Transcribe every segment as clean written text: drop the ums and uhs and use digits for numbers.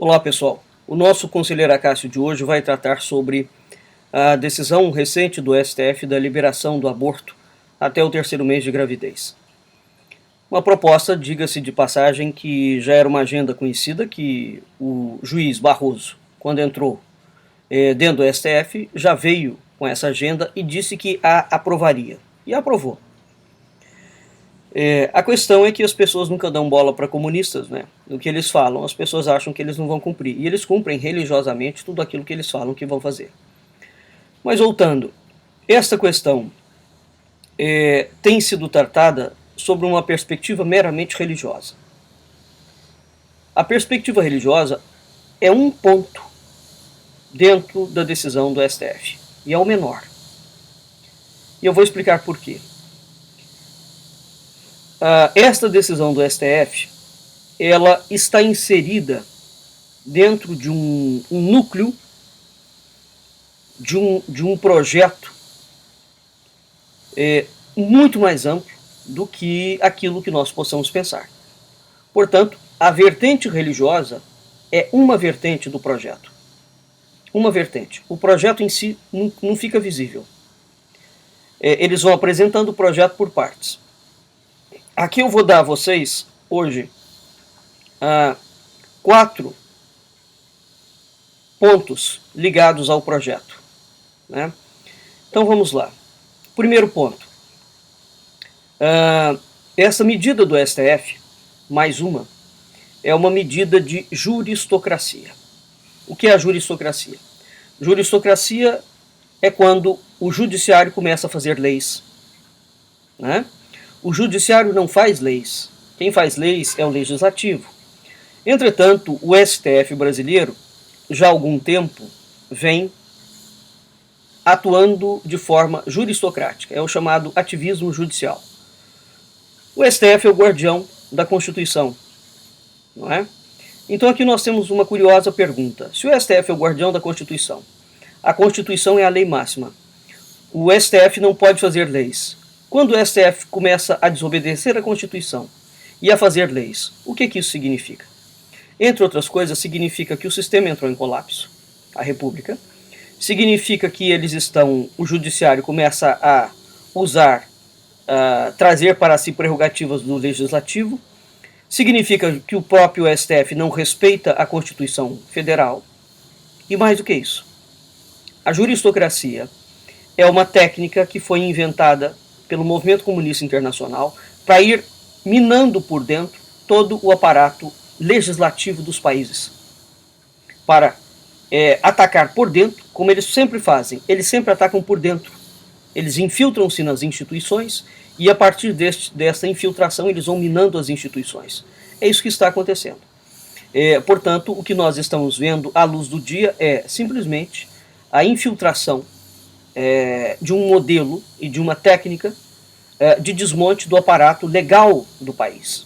Olá pessoal, o nosso conselheiro Acácio de hoje vai tratar sobre a decisão recente do STF da liberação do aborto até o terceiro mês de gravidez. Uma proposta, diga-se de passagem, que já era uma agenda conhecida, que o juiz Barroso, quando entrou dentro do STF, já veio com essa agenda e disse que a aprovaria. E aprovou. A questão é que as pessoas nunca dão bola para comunistas, né? O que eles falam, as pessoas acham que eles não vão cumprir. E eles cumprem religiosamente tudo aquilo que eles falam que vão fazer. Mas voltando, esta questão tem sido tratada sobre uma perspectiva meramente religiosa. A perspectiva religiosa é um ponto dentro da decisão do STF, e é o menor. E eu vou explicar por quê. Esta decisão do STF, ela está inserida dentro de um núcleo de um projeto muito mais amplo do que aquilo que nós possamos pensar. Portanto, a vertente religiosa é uma vertente do projeto. Uma vertente. O projeto em si não fica visível. Eles vão apresentando o projeto por partes. Aqui eu vou dar a vocês, hoje, 4 pontos ligados ao projeto, né? Então vamos lá. Primeiro ponto. Essa medida do STF, mais uma, é uma medida de juristocracia. O que é a juristocracia? Juristocracia é quando o judiciário começa a fazer leis, né? O judiciário não faz leis. Quem faz leis é o legislativo. Entretanto, o STF brasileiro, já há algum tempo, vem atuando de forma juristocrática. É o chamado ativismo judicial. O STF é o guardião da Constituição, não é? Então aqui nós temos uma curiosa pergunta. Se o STF é o guardião da Constituição, a Constituição é a lei máxima, o STF não pode fazer leis. Quando o STF começa a desobedecer a Constituição e a fazer leis, o que isso significa? Entre outras coisas, significa que o sistema entrou em colapso, a República. Significa que o judiciário começa a trazer para si prerrogativas do legislativo. Significa que o próprio STF não respeita a Constituição Federal. E mais do que isso, a juristocracia é uma técnica que foi inventada pelo movimento comunista internacional para ir minando por dentro todo o aparato legislativo dos países, para atacar por dentro, como eles sempre fazem. Eles sempre atacam por dentro. Eles infiltram-se nas instituições e a partir dessa infiltração eles vão minando as instituições. É isso que está acontecendo. Portanto, o que nós estamos vendo à luz do dia é simplesmente a infiltração de um modelo e de uma técnica de desmonte do aparato legal do país,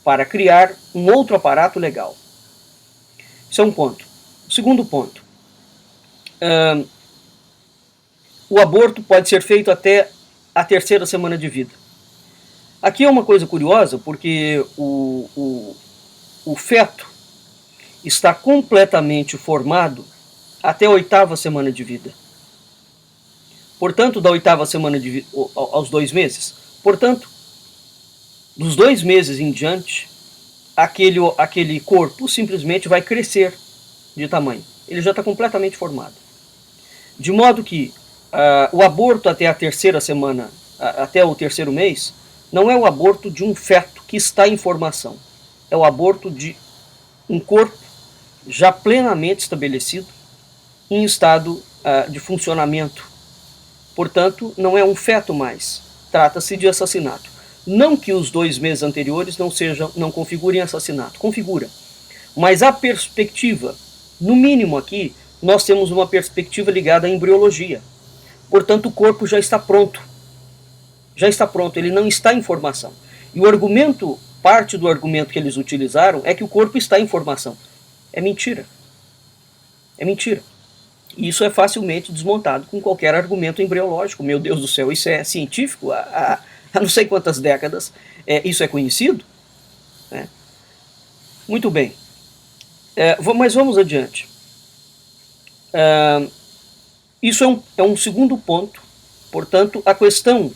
para criar um outro aparato legal. Isso é um ponto. Segundo ponto. O aborto pode ser feito até a 3ª semana de vida. Aqui é uma coisa curiosa, porque o feto está completamente formado até a 8ª semana de vida. Portanto, da 8ª semana de vida aos 2 meses. Portanto, dos 2 meses em diante, aquele corpo simplesmente vai crescer de tamanho. Ele já está completamente formado. De modo que o aborto até a 3ª semana, até o 3º mês, não é o aborto de um feto que está em formação. É o aborto de um corpo já plenamente estabelecido, em estado de funcionamento. Portanto, não é um feto mais. Trata-se de assassinato. Não que os 2 meses anteriores não configurem assassinato. Configura. Mas a perspectiva, no mínimo aqui, nós temos uma perspectiva ligada à embriologia. Portanto, o corpo já está pronto. Já está pronto, ele não está em formação. E parte do argumento que eles utilizaram é que o corpo está em formação. É mentira. É mentira. E isso é facilmente desmontado com qualquer argumento embriológico. Meu Deus do céu, isso é científico há não sei quantas décadas. Isso é conhecido, né? Muito bem. Mas vamos adiante. Isso é um segundo ponto. Portanto, a questão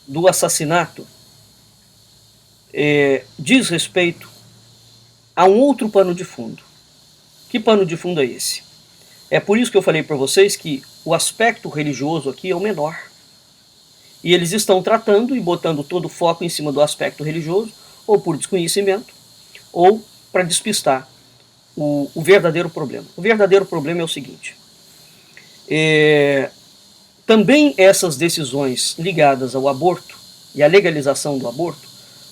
do assassinato diz respeito a um outro pano de fundo. Que pano de fundo é esse? É por isso que eu falei para vocês que o aspecto religioso aqui é o menor. E eles estão tratando e botando todo o foco em cima do aspecto religioso, ou por desconhecimento, ou para despistar o verdadeiro problema. O verdadeiro problema é o seguinte: também essas decisões ligadas ao aborto e à legalização do aborto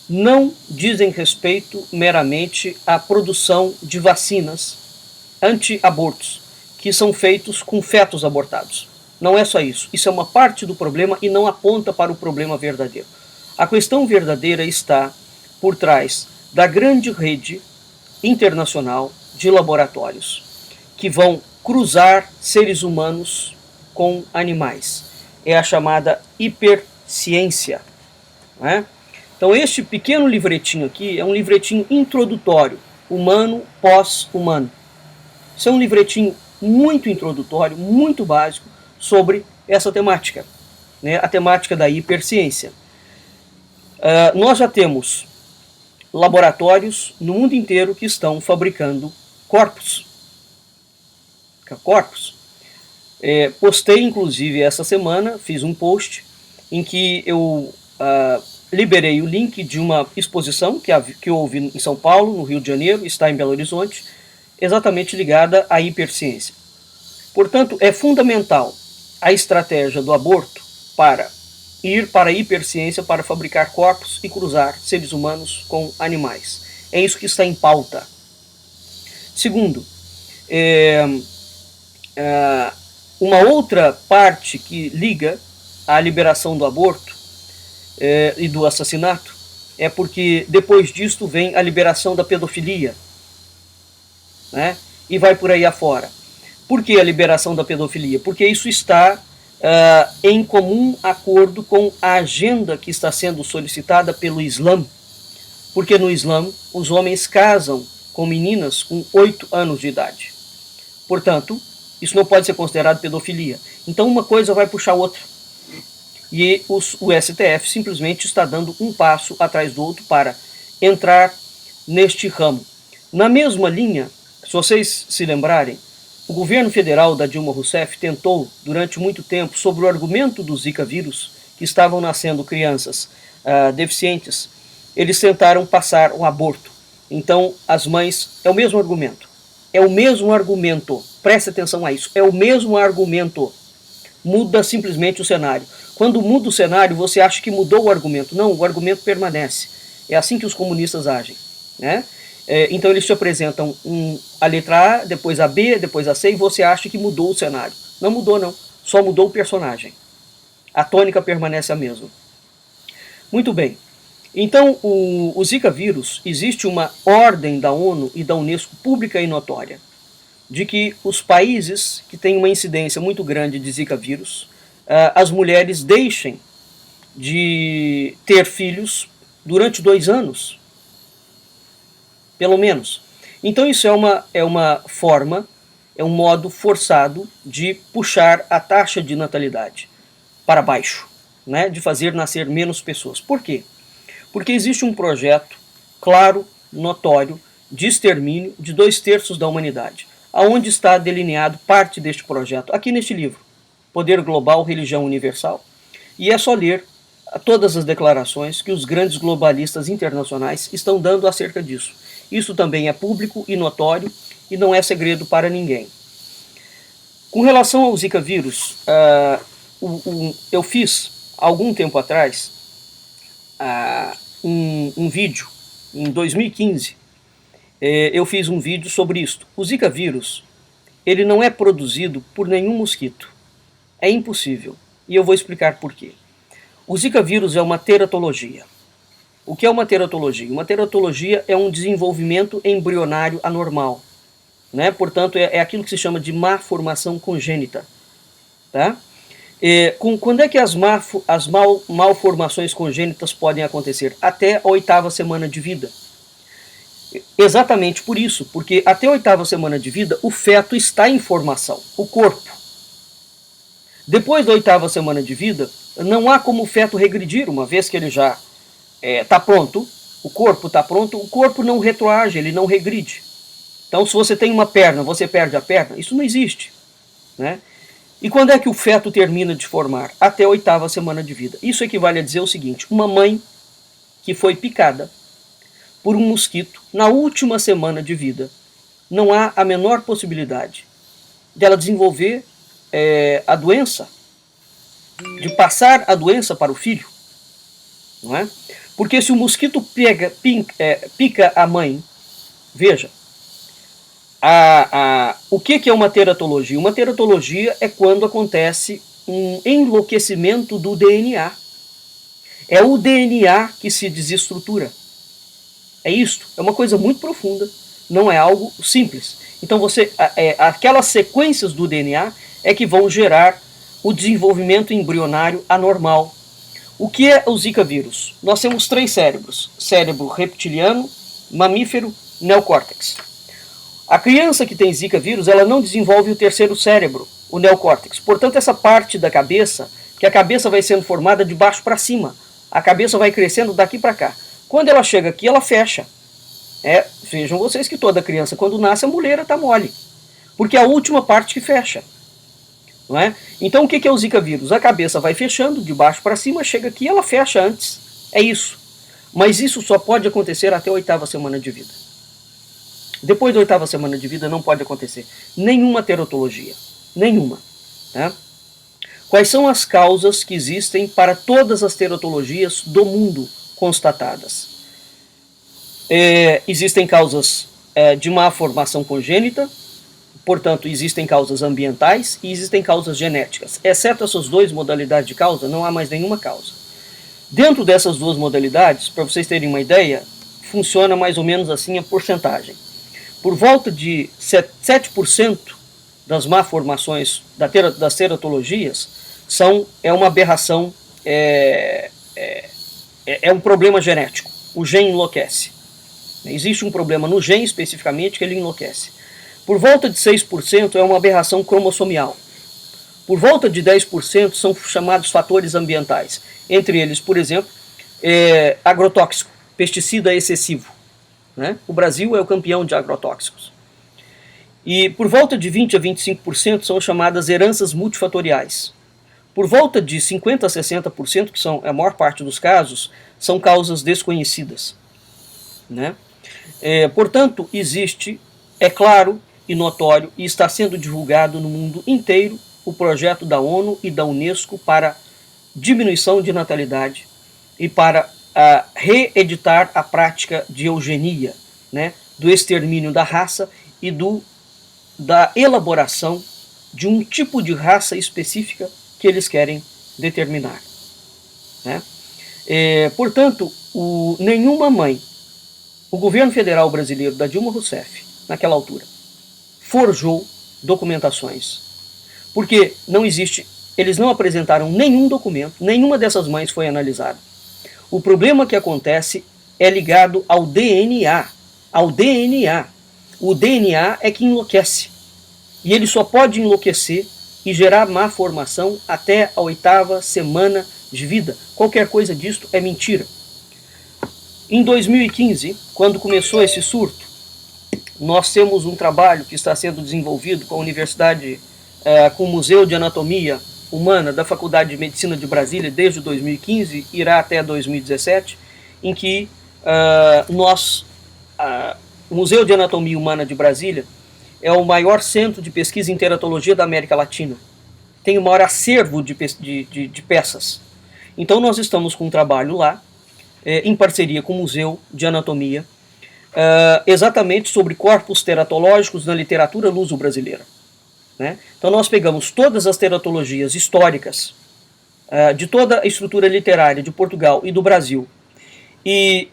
não dizem respeito meramente à produção de vacinas anti-abortos, que são feitos com fetos abortados. Não é só isso. Isso é uma parte do problema e não aponta para o problema verdadeiro. A questão verdadeira está por trás da grande rede internacional de laboratórios que vão cruzar seres humanos com animais. É a chamada hiperciência, né? Então este pequeno livretinho aqui é um livretinho introdutório, humano pós-humano. Isso é um livretinho muito introdutório, muito básico sobre essa temática, né? A temática da hiperciência. Nós já temos laboratórios no mundo inteiro que estão fabricando corpos. Postei, inclusive, essa semana, fiz um post em que eu liberei o link de uma exposição que houve em São Paulo, no Rio de Janeiro, está em Belo Horizonte, exatamente ligada à hiperciência. Portanto, é fundamental a estratégia do aborto para ir para a hiperciência, para fabricar corpos e cruzar seres humanos com animais. É isso que está em pauta. Segundo, uma outra parte que liga à liberação do aborto e do assassinato é porque depois disto vem a liberação da pedofilia, né? E vai por aí afora. Por que a liberação da pedofilia? Porque isso está em comum acordo com a agenda que está sendo solicitada pelo Islã. Porque no Islã os homens casam com meninas com 8 anos de idade. Portanto, isso não pode ser considerado pedofilia. Então uma coisa vai puxar a outra. E o STF simplesmente está dando um passo atrás do outro para entrar neste ramo. Na mesma linha, se vocês se lembrarem, o governo federal da Dilma Rousseff tentou, durante muito tempo, sob o argumento do Zika vírus, que estavam nascendo crianças deficientes, eles tentaram passar o aborto. Então, as mães, é o mesmo argumento. É o mesmo argumento. Preste atenção a isso. É o mesmo argumento. Muda simplesmente o cenário. Quando muda o cenário, você acha que mudou o argumento. Não, o argumento permanece. É assim que os comunistas agem, né? Então eles te apresentam a letra A, depois a B, depois a C, e você acha que mudou o cenário. Não mudou, não. Só mudou o personagem. A tônica permanece a mesma. Muito bem. Então, o Zika vírus, existe uma ordem da ONU e da Unesco pública e notória de que os países que têm uma incidência muito grande de Zika vírus, as mulheres deixem de ter filhos durante 2 anos, pelo menos. Então isso é uma forma, é um modo forçado de puxar a taxa de natalidade para baixo, né? De fazer nascer menos pessoas. Por quê? Porque existe um projeto claro, notório, de extermínio de 2/3 da humanidade. Aonde está delineado parte deste projeto? Aqui neste livro, Poder Global, Religião Universal. E é só ler todas as declarações que os grandes globalistas internacionais estão dando acerca disso. Isso também é público e notório e não é segredo para ninguém. Com relação ao Zika vírus, eu fiz, algum tempo atrás, um vídeo, em 2015, eu fiz um vídeo sobre isto. O Zika vírus, ele não é produzido por nenhum mosquito. É impossível. E eu vou explicar por quê. O Zika vírus é uma teratologia. O que é uma teratologia? Uma teratologia é um desenvolvimento embrionário anormal, né? Portanto, é aquilo que se chama de má formação congênita. Tá? Quando é que as malformações congênitas podem acontecer? Até a 8ª semana de vida. Exatamente por isso, porque até a 8ª semana de vida o feto está em formação, o corpo. Depois da 8ª semana de vida, não há como o feto regredir, uma vez que ele já está pronto, o corpo está pronto, o corpo não retroage, ele não regride. Então, se você tem uma perna, você perde a perna, isso não existe, né? E quando é que o feto termina de formar? Até a 8ª semana de vida. Isso equivale a dizer o seguinte: uma mãe que foi picada por um mosquito na última semana de vida, não há a menor possibilidade dela desenvolver a doença, de passar a doença para o filho, não é? Porque se o mosquito pica a mãe, veja, o que é uma teratologia? Uma teratologia é quando acontece um enlouquecimento do DNA. É o DNA que se desestrutura. É isto, é uma coisa muito profunda, não é algo simples. Então aquelas sequências do DNA é que vão gerar o desenvolvimento embrionário anormal. O que é o Zika vírus? Nós temos 3 cérebros: cérebro reptiliano, mamífero, neocórtex. A criança que tem Zika vírus, ela não desenvolve o 3º cérebro, o neocórtex. Portanto, essa parte da cabeça, que a cabeça vai sendo formada de baixo para cima, a cabeça vai crescendo daqui para cá. Quando ela chega aqui, ela fecha. Vejam vocês que toda criança, quando nasce, a muleira está mole, porque é a última parte que fecha. Não é? Então, o que é o Zika vírus? A cabeça vai fechando de baixo para cima, chega aqui, ela fecha antes. É isso. Mas isso só pode acontecer até a 8ª semana de vida. Depois da 8ª semana de vida não pode acontecer nenhuma teratologia. Nenhuma. Tá? Quais são as causas que existem para todas as teratologias do mundo constatadas? Existem causas de má formação congênita, portanto, existem causas ambientais e existem causas genéticas. Exceto essas 2 modalidades de causa, não há mais nenhuma causa. Dentro dessas 2 modalidades, para vocês terem uma ideia, funciona mais ou menos assim a porcentagem. Por volta de 7% das malformações das teratologias é uma aberração, é um problema genético. O gene enlouquece. Existe um problema no gene especificamente que ele enlouquece. Por volta de 6% é uma aberração cromossomial. Por volta de 10% são chamados fatores ambientais. Entre eles, por exemplo, agrotóxico, pesticida excessivo. Né? O Brasil é o campeão de agrotóxicos. E por volta de 20% a 25% são chamadas heranças multifatoriais. Por volta de 50% a 60%, que são a maior parte dos casos, são causas desconhecidas. Né? Portanto, existe, é claro e notório, e está sendo divulgado no mundo inteiro, o projeto da ONU e da Unesco para diminuição de natalidade e para reeditar a prática de eugenia, né, do extermínio da raça e da elaboração de um tipo de raça específica que eles querem determinar. Né? Portanto, nenhuma mãe, o governo federal brasileiro da Dilma Rousseff, naquela altura, forjou documentações, porque não existe, eles não apresentaram nenhum documento, nenhuma dessas mães foi analisada. O problema que acontece é ligado ao DNA. Ao DNA. O DNA é que enlouquece. E ele só pode enlouquecer e gerar má formação até a 8ª semana de vida. Qualquer coisa disto é mentira. Em 2015, quando começou esse surto, nós temos um trabalho que está sendo desenvolvido com a Universidade, com o Museu de Anatomia Humana da Faculdade de Medicina de Brasília desde 2015, irá até 2017, em que o Museu de Anatomia Humana de Brasília é o maior centro de pesquisa em teratologia da América Latina. Tem o maior acervo de peças. Então nós estamos com um trabalho lá, em parceria com o Museu de Anatomia, exatamente sobre corpos teratológicos na literatura luso-brasileira. Né? Então nós pegamos todas as teratologias históricas de toda a estrutura literária de Portugal e do Brasil e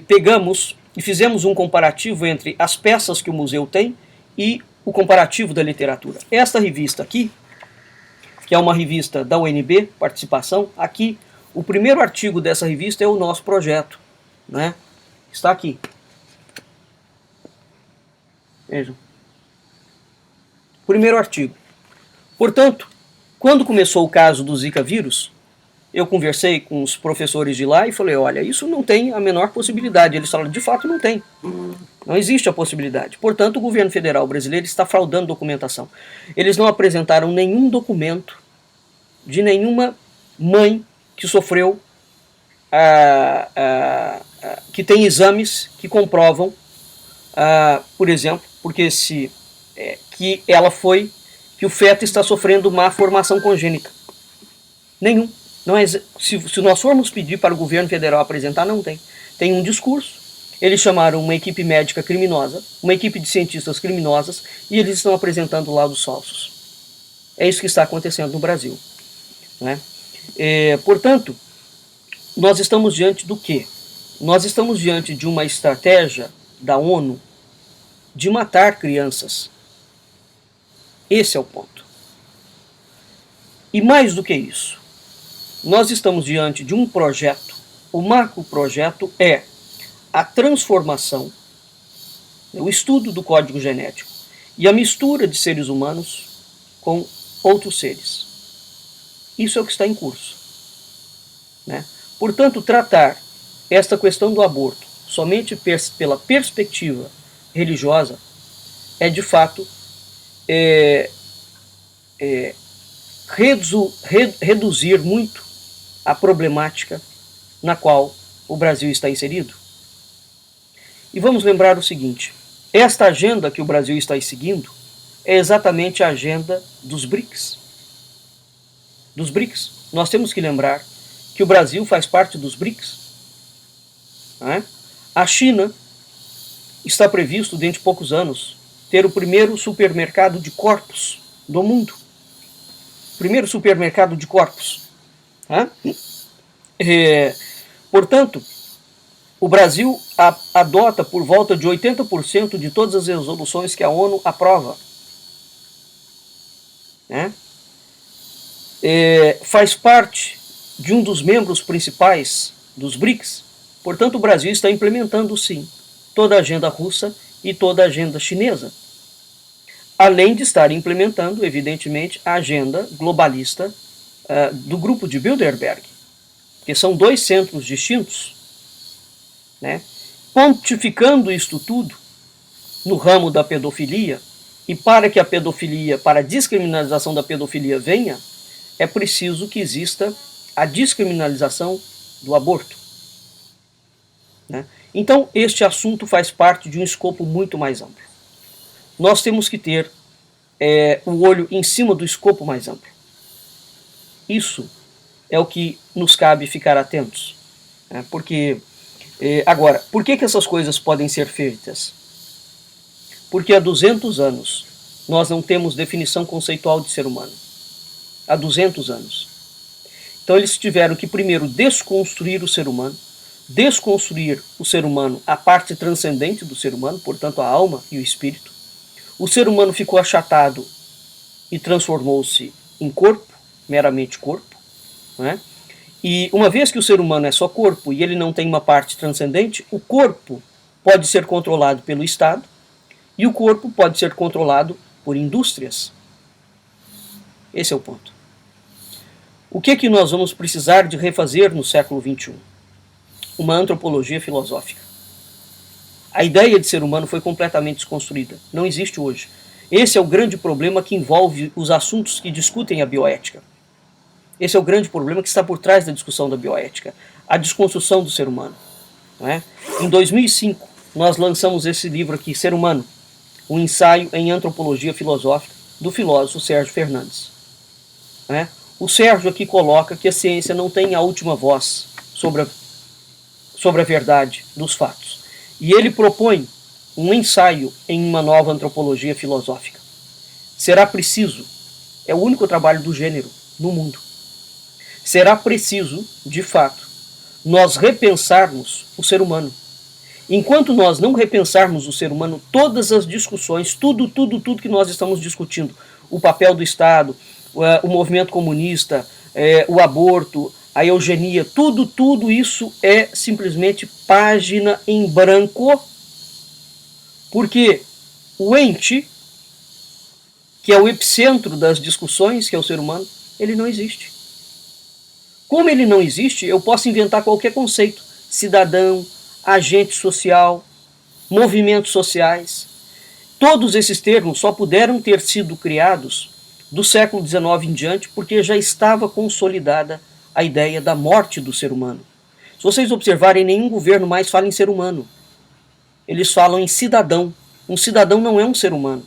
pegamos e fizemos um comparativo entre as peças que o museu tem e o comparativo da literatura. Esta revista aqui, que é uma revista da UNB, participação, aqui, o primeiro artigo dessa revista é o nosso projeto. Né? Está aqui. Vejam. Primeiro artigo. Portanto, quando começou o caso do Zika vírus, eu conversei com os professores de lá e falei, olha, isso não tem a menor possibilidade. Eles falaram, de fato não tem. Não existe a possibilidade. Portanto, o governo federal brasileiro está fraudando documentação. Eles não apresentaram nenhum documento de nenhuma mãe que sofreu, que tem exames que comprovam, por exemplo, porque que ela foi, que o feto está sofrendo má formação congênita. Nenhum. Não é, se nós formos pedir para o governo federal apresentar, não tem. Tem um discurso. Eles chamaram uma equipe médica criminosa, uma equipe de cientistas criminosas, e eles estão apresentando laudos falsos. É isso que está acontecendo no Brasil. Né? Portanto, nós estamos diante do quê? Nós estamos diante de uma estratégia da ONU de matar crianças. Esse é o ponto. E mais do que isso, nós estamos diante de um projeto. O macroprojeto é a transformação, o estudo do código genético e a mistura de seres humanos com outros seres. Isso é o que está em curso. Né? Portanto, tratar esta questão do aborto somente pela perspectiva religiosa é, de fato, reduzir muito a problemática na qual o Brasil está inserido. E vamos lembrar o seguinte, esta agenda que o Brasil está seguindo é exatamente a agenda dos BRICS. Dos BRICS. Nós temos que lembrar que o Brasil faz parte dos BRICS. Né? A China está previsto, dentro de poucos anos, ter o primeiro supermercado de corpos do mundo. Primeiro supermercado de corpos. Né? Portanto, o Brasil adota por volta de 80% de todas as resoluções que a ONU aprova. Né? Faz parte de um dos membros principais dos BRICS. Portanto, o Brasil está implementando, sim, toda a agenda russa e toda a agenda chinesa. Além de estar implementando, evidentemente, a agenda globalista do grupo de Bilderberg, que são dois centros distintos, né? Pontificando isto tudo no ramo da pedofilia, e para que a pedofilia, para a descriminalização da pedofilia venha, é preciso que exista a descriminalização do aborto. Né? Então, este assunto faz parte de um escopo muito mais amplo. Nós temos que ter o olho em cima do escopo mais amplo. Isso é o que nos cabe ficar atentos. Né? Porque, agora, por que essas coisas podem ser feitas? Porque há 200 anos nós não temos definição conceitual de ser humano. Há 200 anos. Então eles tiveram que primeiro desconstruir o ser humano, desconstruir o ser humano, a parte transcendente do ser humano, portanto a alma e o espírito. O ser humano ficou achatado e transformou-se em corpo, meramente corpo. Né? E uma vez que o ser humano é só corpo e ele não tem uma parte transcendente, o corpo pode ser controlado pelo Estado e o corpo pode ser controlado por indústrias. Esse é o ponto. O que nós vamos precisar de refazer no século XXI? Uma antropologia filosófica. A ideia de ser humano foi completamente desconstruída. Não existe hoje. Esse é o grande problema que envolve os assuntos que discutem a bioética. Esse é o grande problema que está por trás da discussão da bioética. A desconstrução do ser humano. Não é? Em 2005, nós lançamos esse livro aqui, Ser Humano, um ensaio em antropologia filosófica, do filósofo Sérgio Fernandes. Não é? O Sérgio aqui coloca que a ciência não tem a última voz sobre a verdade dos fatos. E ele propõe um ensaio em uma nova antropologia filosófica. Será preciso, é o único trabalho do gênero no mundo, será preciso, de fato, nós repensarmos o ser humano. Enquanto nós não repensarmos o ser humano, todas as discussões, tudo que nós estamos discutindo, o papel do Estado, o movimento comunista, o aborto, a eugenia, tudo isso é simplesmente página em branco. Por quê? o ente, que é o epicentro das discussões, que é o ser humano, ele não existe. Como ele não existe, eu posso inventar qualquer conceito. Cidadão, agente social, movimentos sociais. Todos esses termos só puderam ter sido criados do século XIX em diante, porque já estava consolidada a ideia da morte do ser humano. Se vocês observarem, nenhum governo mais fala em ser humano. Eles falam em cidadão. Um cidadão não é um ser humano.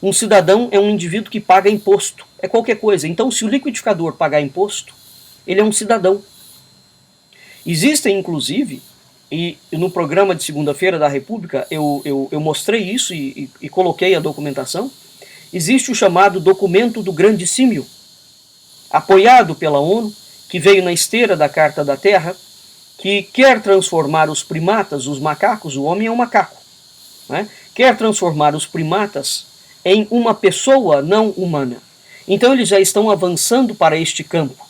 Um cidadão é um indivíduo que paga imposto. É qualquer coisa. Então, se o liquidificador pagar imposto, ele é um cidadão. Existem, inclusive, e no programa de segunda-feira da República eu mostrei isso e coloquei a documentação, existe o chamado Documento do Grande Símio, apoiado pela ONU, que veio na esteira da Carta da Terra, que quer transformar os primatas, os macacos, o homem é um macaco, né? Quer transformar os primatas em uma pessoa não humana. Então eles já estão avançando para este campo,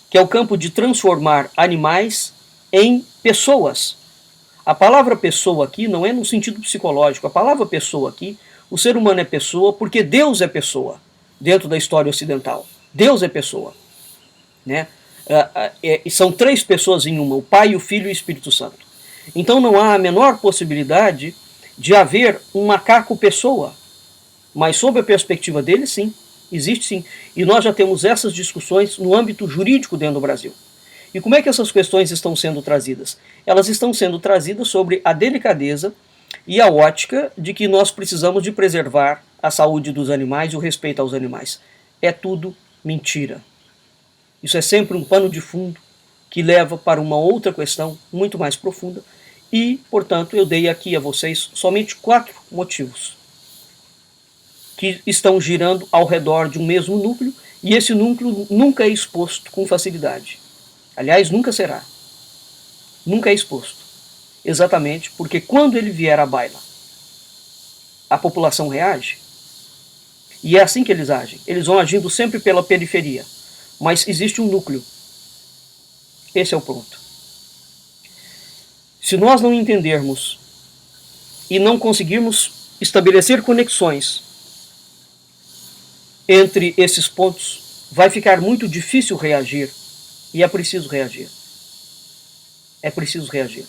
que é o campo de transformar animais em pessoas. A palavra pessoa aqui não é no sentido psicológico. A palavra pessoa aqui, o ser humano é pessoa porque Deus é pessoa, dentro da história ocidental. Deus é pessoa, né? São três pessoas em uma, o Pai, o Filho e o Espírito Santo. Então não há a menor possibilidade de haver um macaco pessoa. Mas sob a perspectiva dele, sim, existe sim. E nós já temos essas discussões no âmbito jurídico dentro do Brasil. E como é que essas questões estão sendo trazidas? Elas estão sendo trazidas sobre a delicadeza e a ótica de que nós precisamos de preservar a saúde dos animais e o respeito aos animais. É tudo mentira. Isso é sempre um pano de fundo que leva para uma outra questão muito mais profunda e, portanto, eu dei aqui a vocês somente 4 motivos que estão girando ao redor de um mesmo núcleo e esse núcleo nunca é exposto com facilidade. Aliás, nunca será. Nunca é exposto. Exatamente porque quando ele vier à baila, a população reage. E é assim que eles agem. Eles vão agindo sempre pela periferia. Mas existe um núcleo. Esse é o ponto. Se nós não entendermos e não conseguirmos estabelecer conexões entre esses pontos, vai ficar muito difícil reagir. E é preciso reagir. É preciso reagir.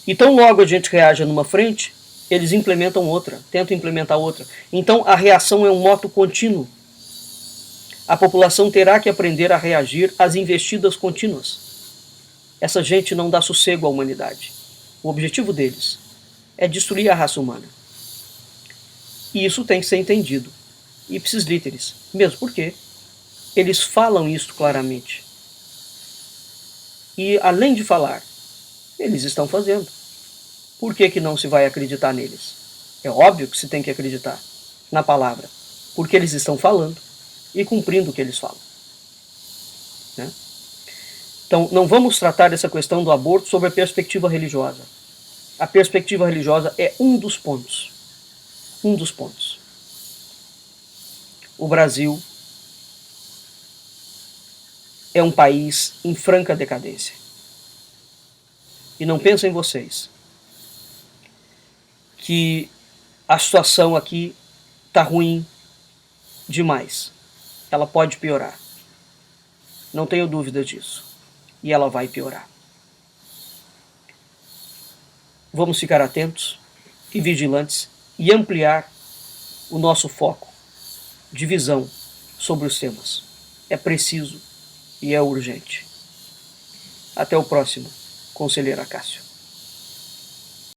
E tão logo a gente reage numa frente, eles implementam outra, tentam implementar outra. Então a reação é um moto contínuo. A população terá que aprender a reagir às investidas contínuas. Essa gente não dá sossego à humanidade. O objetivo deles é destruir a raça humana. E isso tem que ser entendido. Ipsis literis. Mesmo porque eles falam isso claramente. E além de falar, eles estão fazendo. Por que não se vai acreditar neles? É óbvio que se tem que acreditar na palavra. Porque eles estão falando e cumprindo o que eles falam. Né? Então, não vamos tratar essa questão do aborto sob a perspectiva religiosa. A perspectiva religiosa é um dos pontos. Um dos pontos. O Brasil é um país em franca decadência. E não pensem vocês que a situação aqui está ruim demais. Ela pode piorar. Não tenho dúvida disso. E ela vai piorar. Vamos ficar atentos e vigilantes e ampliar o nosso foco de visão sobre os temas. É preciso e é urgente. Até o próximo, Conselheiro Acácio.